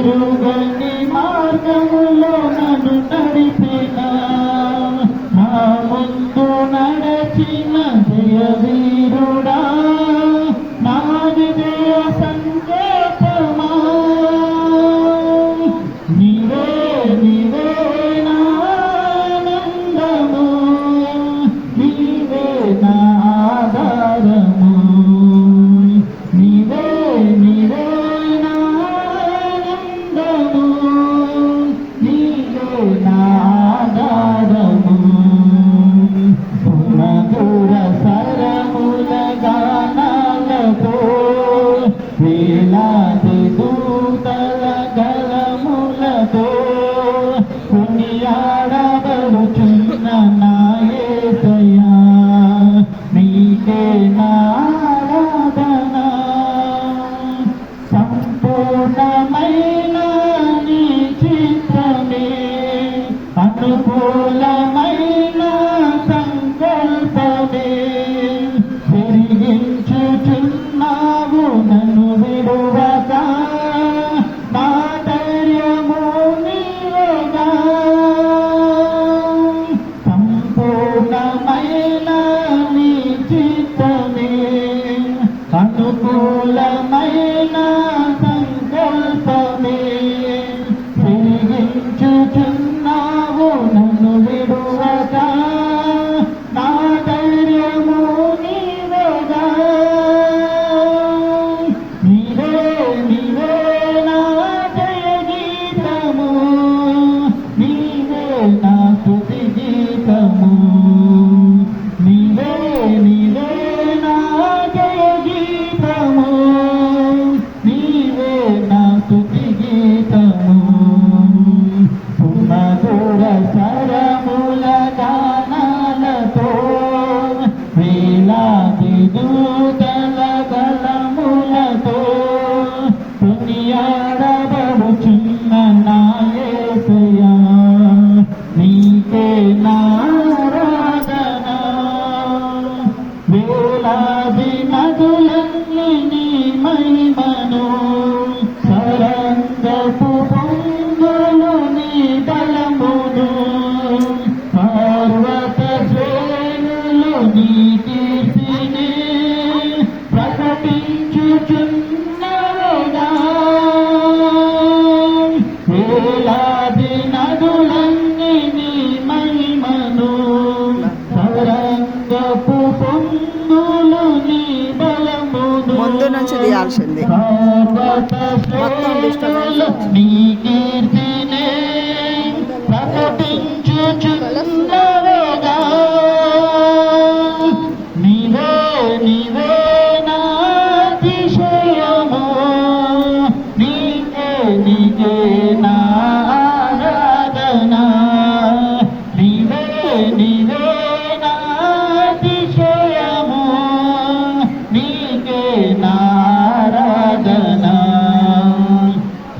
ఎరుగని మార్గములో నన్ను నడిపిన నా ముందు నడచిన జయవీరుడా నా విజయ సంకేతమా నీవే నీవే నా ఆనందము నీవే నా ఆధారము నీవే నీవే నా ఆనందము నీవే నా ఆధారము సుమధుర సరముల గానాలతో వేలాది దూతల గలములతో కొనియాడబడుచున్న నా యేసయ్యా నీకే నా ఆరాధన సంపూర్ణమైన నీ చిత్రమే అనుకూలమైన సంకల్పమే పెరిగించుచున్నావు నన్ను విడువక నా ధైర్యము నీవేగా సంపూర్ణమైన నీ చిత్తమే అనుకూలమైన సంకల్పమే పెరిగించుచున్నావు నన్ను విడువక నా ధైర్యము నీవేగా నీవే నీవే నా జయ గీతము నీవే నా స్తుతి గీతము నీవే నీవే నా జయ గీతము నీవే నా స్తుతి గీతము సుమధుర సరముల గానాలతో వేలాది దూతల గలములతో కొనియాడబడుచున్న నా యేసయ్యా నీకే నా ఆరాధన వేలాది నదులన్నీ నీ మహిమను సరంగపు పొంగులు నీ బలమును పర్వత శ్రేణులు నీ కీర్తిని ప్రకటించుచున్నగా వేలాది నదులన్నీ నీ మహిమను సరంగపు పొంగులు నీ బలమును ముందు నుంచి తీయాల్సింది మొత్తం డిస్టర్బెన్స్ నీ కీర్తినే ప్రకటించుచున్నగా నీవే నీవే నా అతిశయము నీకే నీకే నా ఆరాధన నీవే నీవే నా అతిశయము నీకే నా ఆరాధన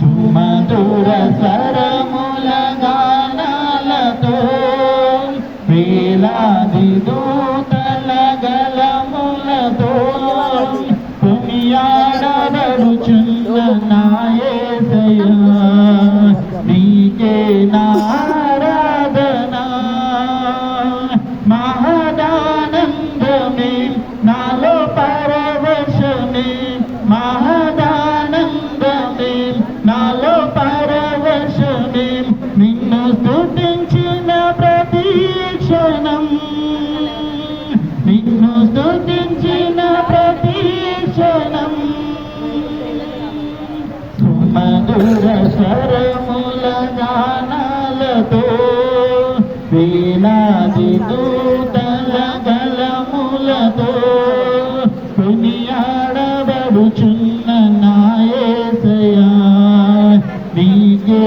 సుమధుర సరముల గానాలతో వేలాది దూతల గలములతో కొనియాడబడుచున్న నా యేసయ్యా నీకే నా ఆరాధన మహదానందమే నాలో పరవశమే మహదానందమే నాలో పరవశమే నిన్ను స్తుతించిన ప్రతి క్షణం నిన్ను స్తుతించిన ప్రతి క్షణం సుమధుర స్వరముల గానాలతో వేలాది దూతల గలములతో కొనియాడబడుచున్న నా యేసయ్యా నీకే